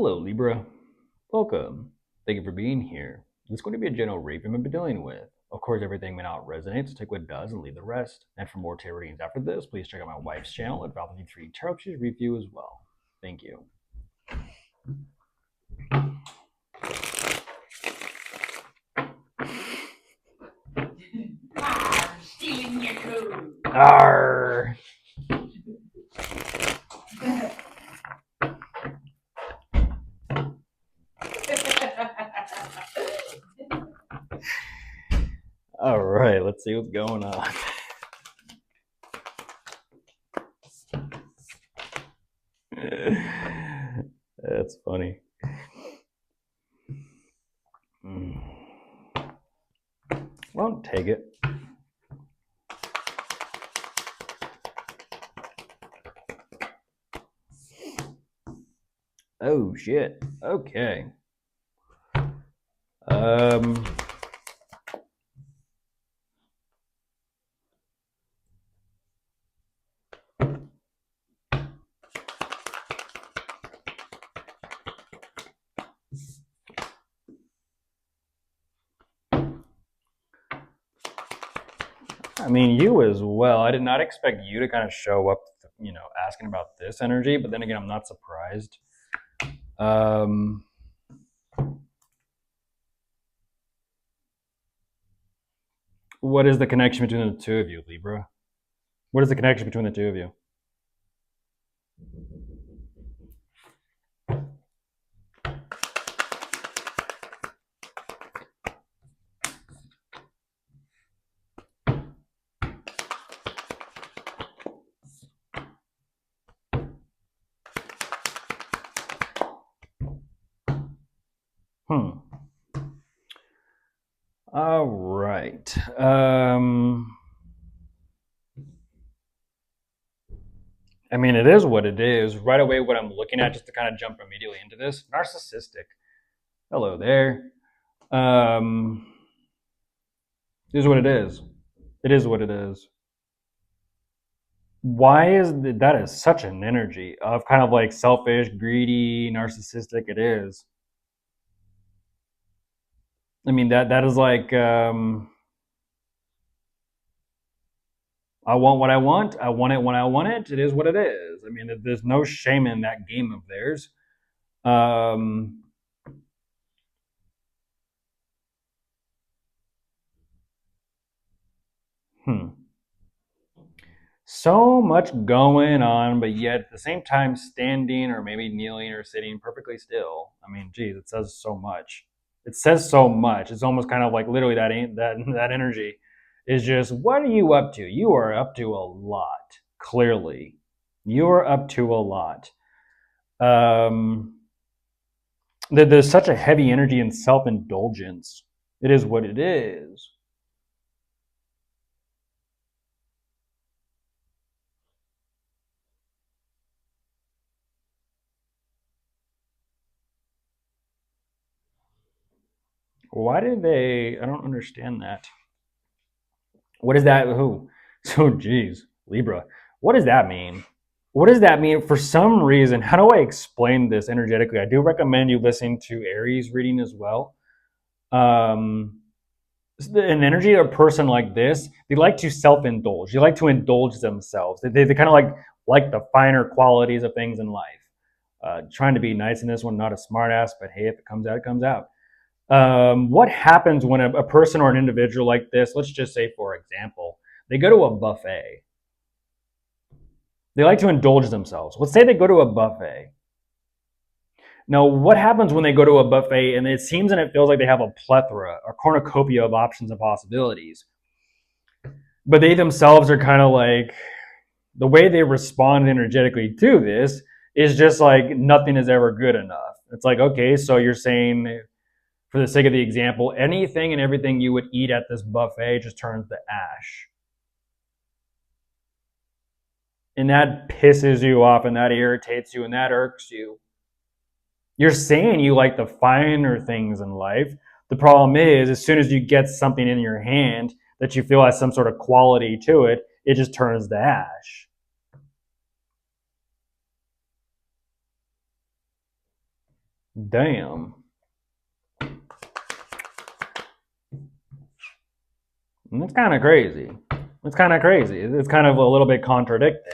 Hello, Libra. Welcome. Thank you for being here. This is going to be a general reading I've been dealing with. Of course, everything may not resonate, so take what does and leave the rest. And for more tarot readings after this, please check out my wife's channel at THEYRE Tarot. She's review as well. Thank you. Stealing your code. Arr! All right, let's see what's going on. That's funny. Won't take it. Oh shit. Okay. I mean, you as well. I did not expect you to kind of show up, asking about this energy, but then again, I'm not surprised. What is the connection between the two of you, Libra? What is the connection between the two of you? All right. I mean, it is what it is. Right away, what I'm looking at, just to kind of jump immediately into this, narcissistic. Hello there. It is what it is. It is what it is. Why is that is such an energy of kind of like selfish, greedy, narcissistic? It is. I mean, that is like, I want what I want. I want it when I want it. It is what it is. I mean, there's no shame in that game of theirs. So much going on, but yet at the same time standing or maybe kneeling or sitting perfectly still. I mean, geez, it says so much. It says so much. It's almost kind of like literally that energy is just, what are you up to? You are up to a lot, clearly. You are up to a lot. There's such a heavy energy in self-indulgence. It is what it is. Why did they? I don't understand that. What is that? Who? So, geez, Libra. What does that mean? What does that mean? For some reason, how do I explain this energetically? I do recommend you listening to Aries reading as well. An energy of a person like this, they like to self-indulge. They like to indulge themselves. They kind of like the finer qualities of things in life. Trying to be nice in this one, not a smart ass, but hey, if it comes out, it comes out. What happens when a person or an individual like this, let's just say, for example, they go to a buffet. They like to indulge themselves. Let's say they go to a buffet. Now, what happens when they go to a buffet and it seems and it feels like they have a plethora, a cornucopia of options and possibilities, but they themselves are kind of like, the way they respond energetically to this is just like nothing is ever good enough. It's like, okay, so you're saying, for the sake of the example, anything and everything you would eat at this buffet just turns to ash. And that pisses you off and that irritates you and that irks you. You're saying you like the finer things in life. The problem is, as soon as you get something in your hand that you feel has some sort of quality to it, it just turns to ash. Damn. And that's kind of crazy. It's kind of crazy. It's kind of a little bit contradicting.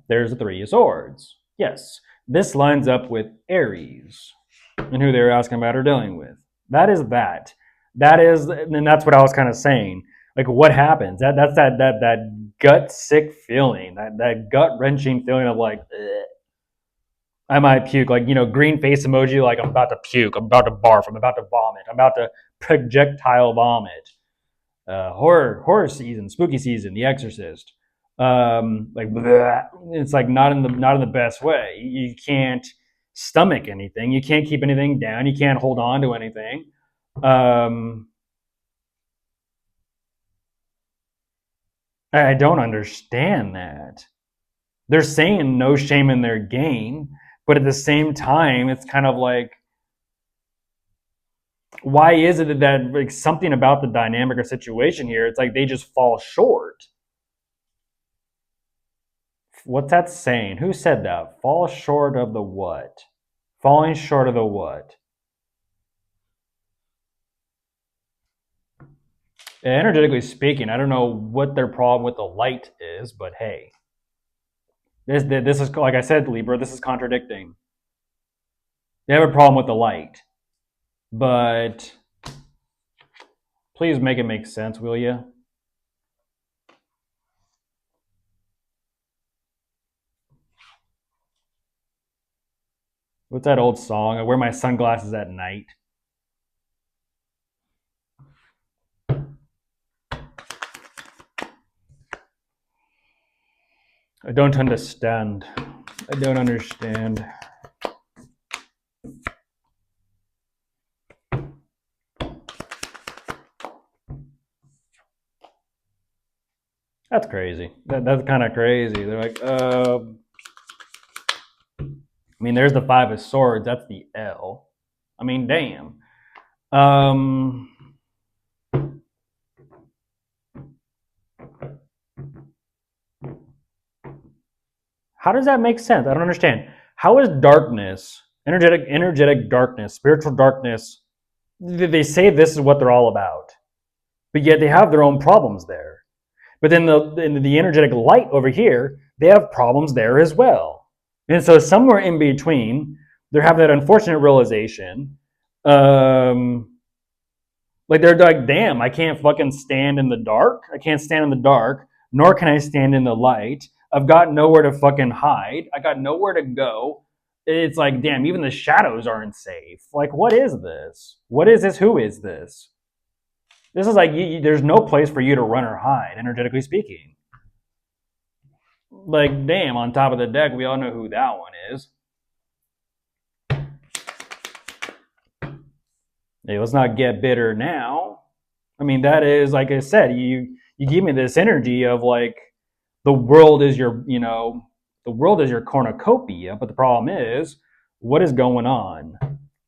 There's the Three of Swords. Yes, this lines up with Aries and who they were asking about or dealing with. That is that. That is, and that's what I was kind of saying. Like, what happens? That's that gut sick feeling, that gut wrenching feeling of like, ugh. I might puke, like, green face emoji, like I'm about to puke, I'm about to barf, I'm about to vomit, I'm about to projectile vomit. Horror season, spooky season, The Exorcist. Like bleh, it's like not in the best way. You can't stomach anything. You can't keep anything down. You can't hold on to anything. I don't understand that. They're saying no shame in their game, but at the same time, it's kind of like, why is it that like something about the dynamic or situation here? It's like they just fall short. What's that saying? Who said that? Fall short of the what? Falling short of the what? Energetically speaking, I don't know what their problem with the light is, but hey, this is, like I said, Libra, this is contradicting. They have a problem with the light, but please make it make sense, will you? What's that old song? I wear my sunglasses at night. I don't understand. I don't understand. That's crazy. That's kind of crazy. They're like, I mean, there's the Five of Swords. That's the L. I mean, damn. How does that make sense? I don't understand. How is darkness, energetic darkness, spiritual darkness? They say this is what they're all about, but yet they have their own problems there. But then the energetic light over here, they have problems there as well. And so somewhere in between, they're having that unfortunate realization. Like they're like, damn, I can't fucking stand in the dark. I can't stand in the dark, nor can I stand in the light. I've got nowhere to fucking hide. I got nowhere to go. It's like, damn, even the shadows aren't safe. Like, what is this? What is this? Who is this? This is like, there's no place for you to run or hide, energetically speaking. Like, damn, on top of the deck, we all know who that one is. Hey, let's not get bitter now. I mean, that is, like I said, you give me this energy of like, the world is your, the world is your cornucopia, but the problem is, what is going on?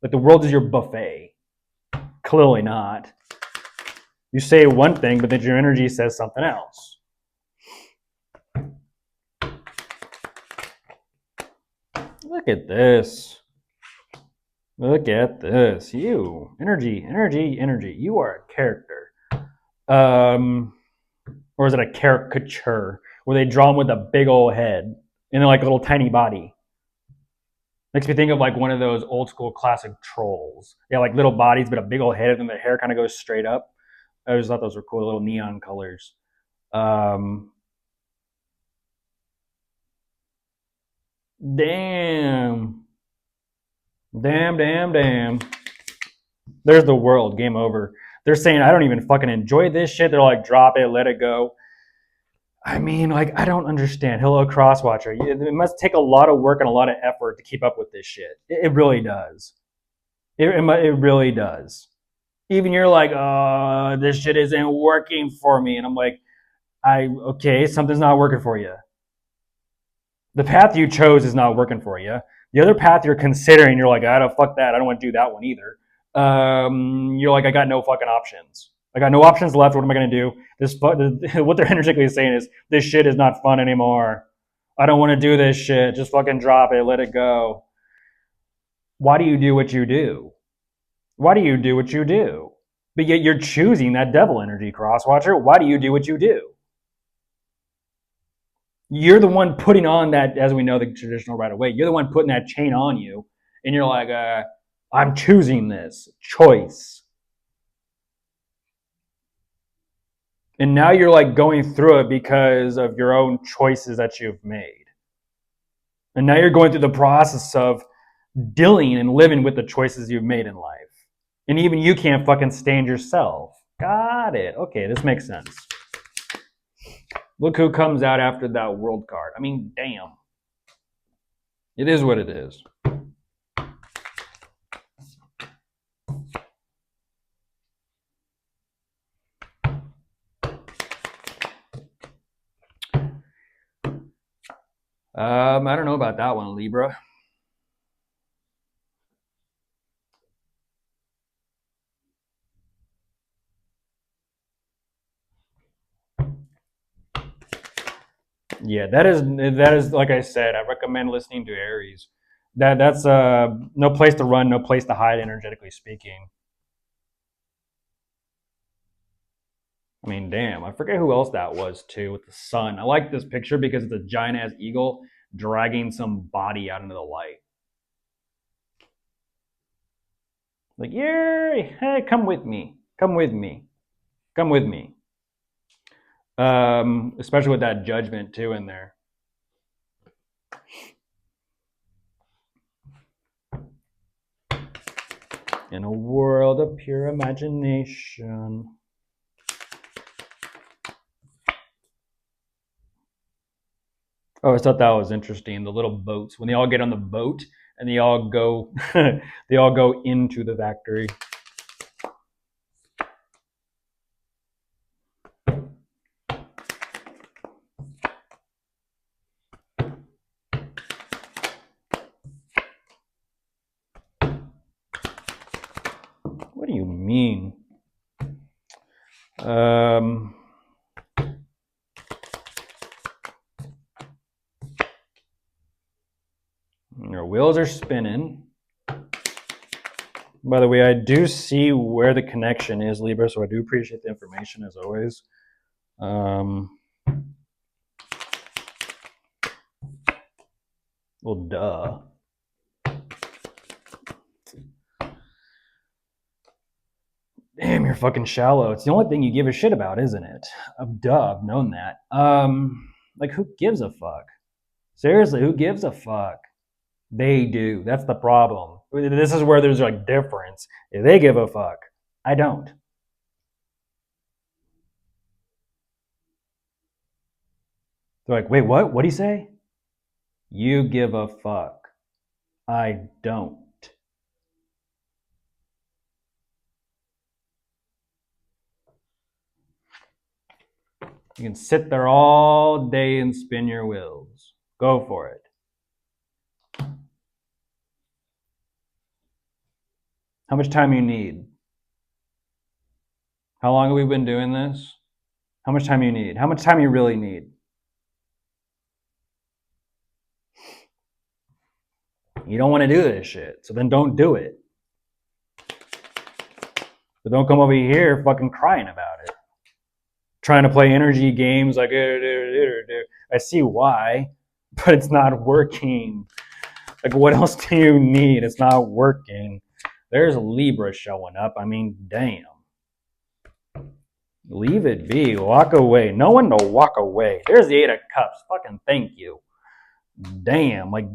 Like, the world is your buffet. Clearly not. You say one thing, but then your energy says something else. Look at this. Look at this. You. Energy. You are a character. Or is it a caricature where they draw them with a big old head and then like a little tiny body? Makes me think of like one of those old school classic trolls. Yeah, like little bodies, but a big old head, and then their hair kind of goes straight up. I always thought those were cool, little neon colors. Damn. There's the world. Game over. They're saying, I don't even fucking enjoy this shit. They're like, drop it, let it go. I mean, like, I don't understand. Hello, Crosswatcher. It must take a lot of work and a lot of effort to keep up with this shit. It really does. It really does. Even you're like, oh, this shit isn't working for me. And I'm like, okay, something's not working for you. The path you chose is not working for you. The other path you're considering, you're like, I don't fuck that. I don't want to do that one either. You're like, I got no fucking options. I got no options left. What am I going to do? What they're energetically saying is, this shit is not fun anymore. I don't want to do this shit. Just fucking drop it. Let it go. Why do you do what you do? Why do you do what you do? But yet you're choosing that devil energy, Crosswatcher. Why do you do what you do? You're the one putting on that, as we know, the traditional right away. You're the one putting that chain on you. And you're like, I'm choosing this choice. And now you're like going through it because of your own choices that you've made. And now you're going through the process of dealing and living with the choices you've made in life. And even you can't fucking stand yourself. Got it. Okay, this makes sense. Look who comes out after that world card. I mean, damn. It is what it is. I don't know about that one, Libra. Yeah, that is like I said. I recommend listening to Aries. That's no place to run, no place to hide, energetically speaking. I mean, damn, I forget who else that was too with the sun. I like this picture because it's a giant ass eagle dragging some body out into the light. Like, yay, hey, come with me, come with me, come with me. Especially with that judgment too in there. In a world of pure imagination. Oh, I thought that was interesting. The little boats, when they all get on the boat and they all go, they all go into the factory. What do you mean? Your wheels are spinning. By the way, I do see where the connection is, Libra, so I do appreciate the information as always. Well, duh. Damn, you're fucking shallow. It's the only thing you give a shit about, isn't it? Duh, I've known that. Like, who gives a fuck? Seriously, who gives a fuck? They do. That's the problem. This is where there's like difference. If they give a fuck, I don't. They're like, wait, what? What'd he say? You give a fuck. I don't. You can sit there all day and spin your wheels. Go for it. How much time you need? How long have we been doing this? How much time you need? How much time you really need? You don't want to do this shit, so then don't do it. But don't come over here fucking crying about it. Trying to play energy games like, I see why, but it's not working. Like, what else do you need? It's not working. There's Libra showing up. I mean, damn. Leave it be. Walk away. No one to walk away. There's the 8 of Cups. Fucking thank you. Damn. Like,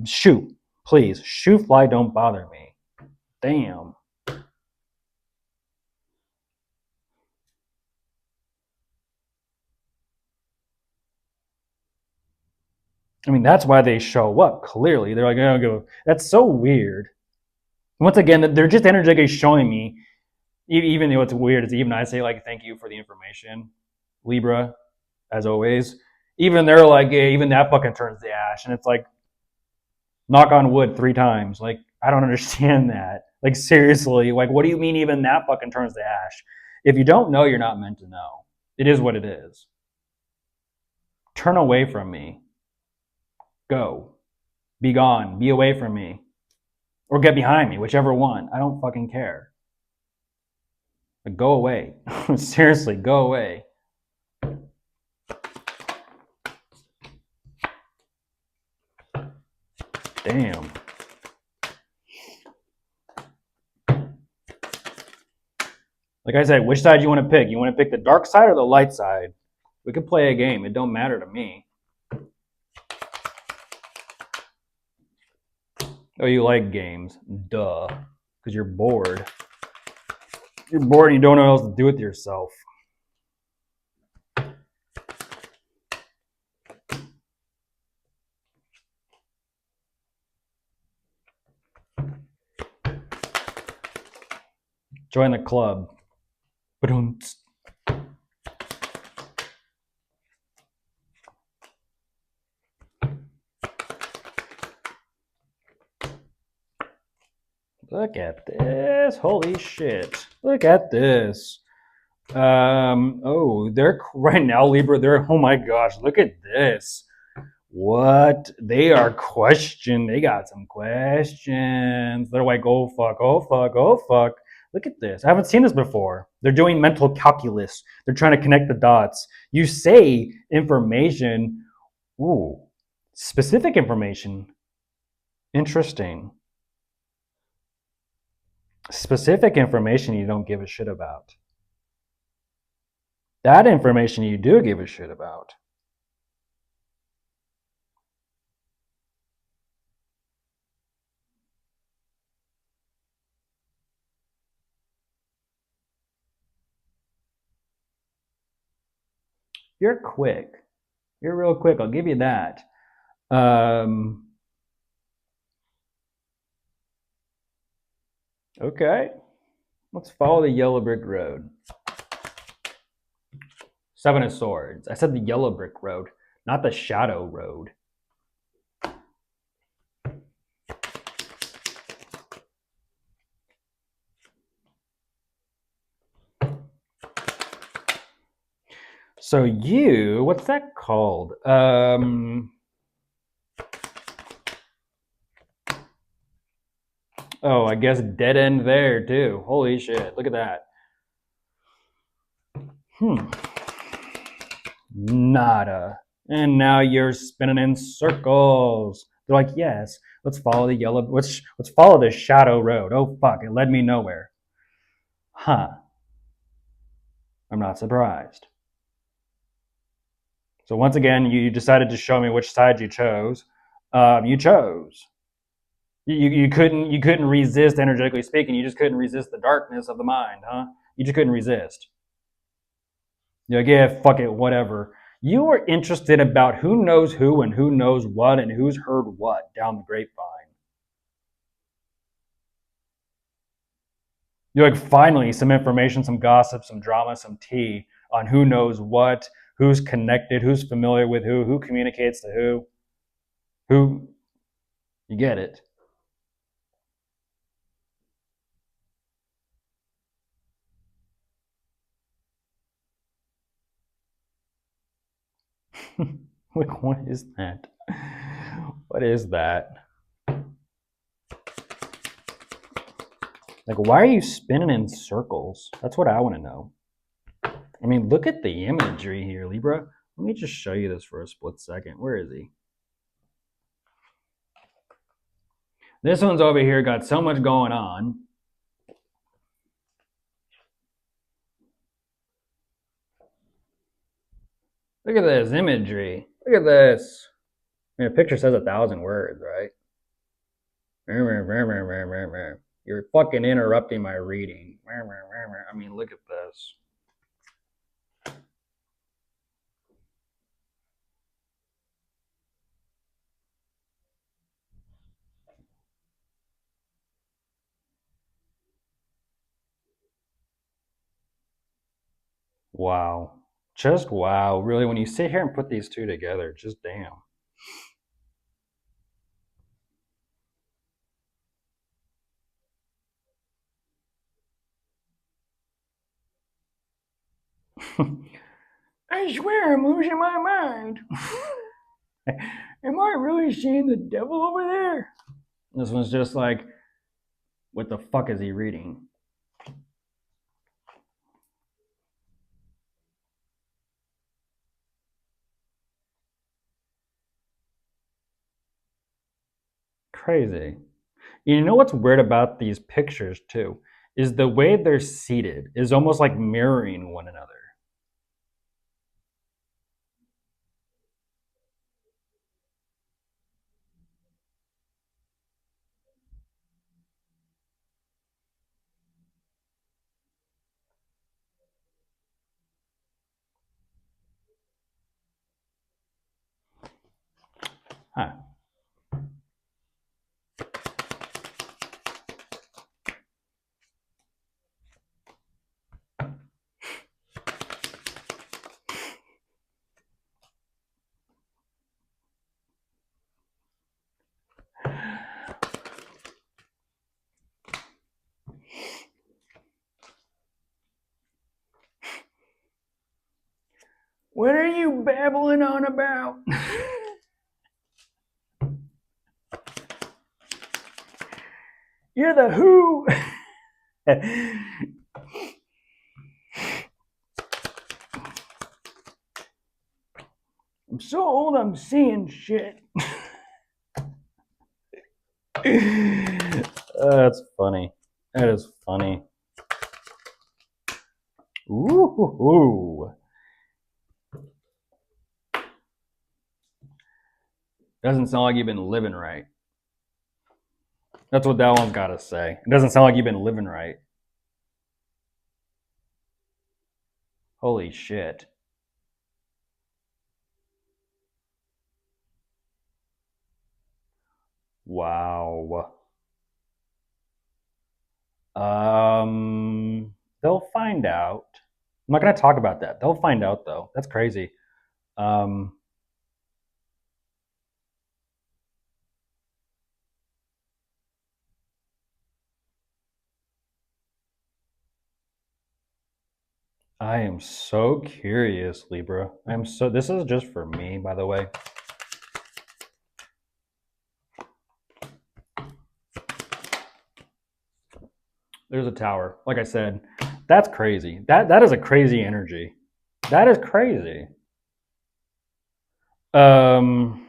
shoot. Please. Shoot, fly, don't bother me. Damn. I mean, that's why they show up, clearly. They're like, I don't give a... That's so weird. Once again, they're just energetically showing me, even though it's weird, it's even I say, like, thank you for the information, Libra, as always. Even they're like, yeah, even that fucking turns to ash. And it's like, knock on wood 3 times. Like, I don't understand that. Like, seriously, like, what do you mean even that fucking turns to ash? If you don't know, you're not meant to know. It is what it is. Turn away from me. Go. Be gone. Be away from me. Or get behind me, whichever one. I don't fucking care. But go away. Seriously, go away. Damn. Like I said, which side do you want to pick? You want to pick the dark side or the light side? We could play a game. It don't matter to me. Oh, you like games. Duh. Because you're bored. You're bored and you don't know what else to do with yourself. Join the club. Ba-dum-ts. Look at this. Holy shit. Look at this. Oh, they're right now, Libra. Oh my gosh, look at this. What? They are They got some questions. They're like, oh fuck, oh fuck, oh fuck. Look at this. I haven't seen this before. They're doing mental calculus. They're trying to connect the dots. You say information. Ooh, specific information. Interesting. Specific information you don't give a shit about. That information you do give a shit about. You're quick. You're real quick. I'll give you that. Okay. Let's follow the yellow brick road. Seven of Swords. I said the yellow brick road, not the shadow road. So you, what's that called? Oh, I guess dead end there too. Holy shit, look at that. Nada. And now you're spinning in circles. They're like, yes, let's follow the yellow, let's follow the shadow road. Oh fuck, it led me nowhere. Huh. I'm not surprised. So once again, you decided to show me which side you chose. You chose. You couldn't resist, energetically speaking. You just couldn't resist the darkness of the mind, huh? You just couldn't resist. You're like, yeah, fuck it, whatever. You were interested about who knows who and who knows what and who's heard what down the grapevine. You're like, finally, some information, some gossip, some drama, some tea on who knows what, who's connected, who's familiar with who communicates to who. You get it. Like, what is that? What is that? Like, why are you spinning in circles? That's what I want to know. I mean, look at the imagery here, Libra. Let me just show you this for a split second. Where is he? This one's over here, got so much going on. Look at this imagery. Look at this. I mean, a picture says 1,000 words, right? You're fucking interrupting my reading. I mean, look at this. Wow. Just wow. Really, when you sit here and put these two together, just damn. I swear I'm losing my mind. Am I really seeing the devil over there? This one's just like, what the fuck is he reading? Crazy. You know what's weird about these pictures too? Is the way they're seated is almost like mirroring one another. Huh. What are you babbling on about? You're the who. I'm so old I'm seeing shit. That's funny. That is funny. Ooh. Doesn't sound like you've been living right. That's what that one's got to say. It doesn't sound like you've been living right. Holy shit. Wow. They'll find out. I'm not gonna talk about that. They'll find out though. That's crazy. Um, I am so curious, Libra. I'm so. This is just for me, by the way. There's a tower. Like I said, that's crazy. That is a crazy energy. That is crazy. Um,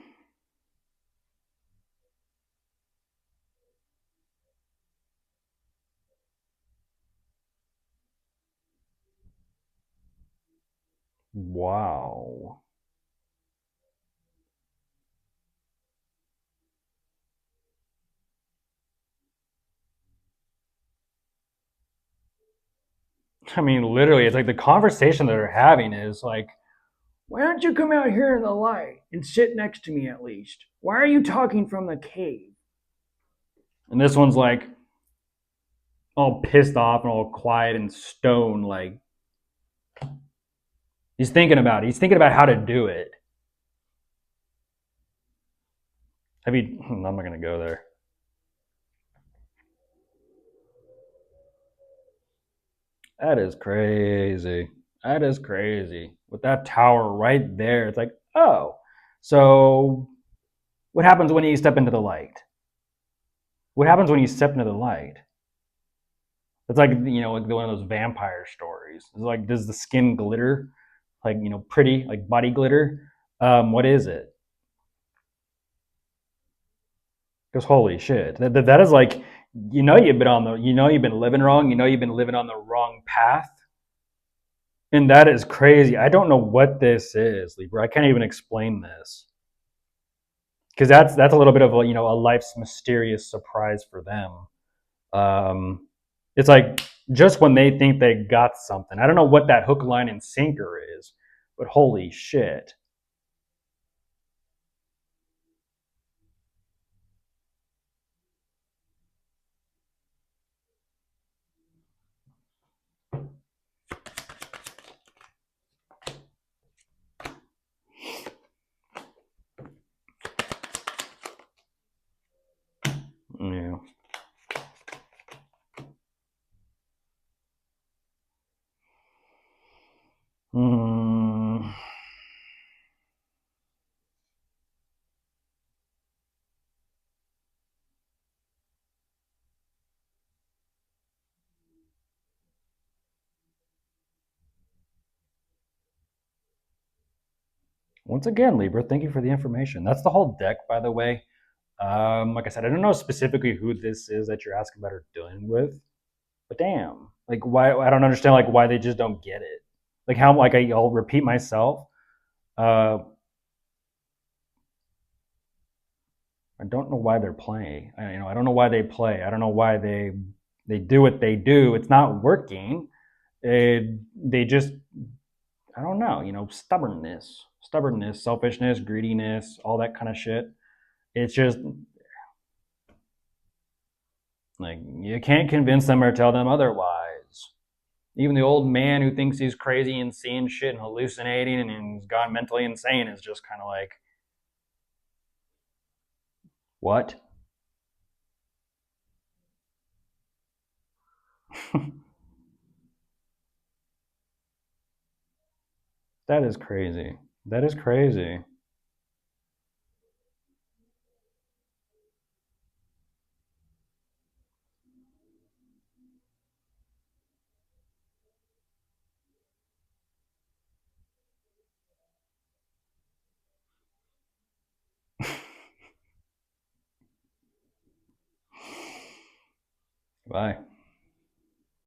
wow. I mean, literally, it's like the conversation that they're having is like, why don't you come out here in the light and sit next to me at least? Why are you talking from the cave? And this one's like all pissed off and all quiet and stone, like he's thinking about it. He's thinking about how to do it. Have you? I'm not gonna go there. That is crazy. That is crazy. With that tower right there, it's like, oh, so what happens when you step into the light? What happens when you step into the light? It's like like one of those vampire stories. It's like, does the skin glitter, like pretty, like body glitter? What is it? Because holy shit, that is like, you've been living wrong. You've been living on the wrong path, and that is crazy. I don't know what this is, Libra. I can't even explain this because that's a little bit of a life's mysterious surprise for them. It's like just when they think they got something. I don't know what that hook, line, and sinker is, but holy shit. Yeah. Once again, Libra, thank you for the information. That's the whole deck, by the way. Like I said, I don't know specifically who this is that you're asking about or dealing with, but damn, like why? I don't understand like why they just don't get it. Like how like I'll repeat myself. Uh, I don't know why they're playing. I don't know why they play. I don't know why they do what they do. It's not working. They just I don't know. Stubbornness, selfishness, greediness, all that kind of shit. It's just like you can't convince them or tell them otherwise. Even the old man who thinks he's crazy and seeing shit and hallucinating and has gone mentally insane is just kind of like, what? That is crazy. That is crazy. Bye.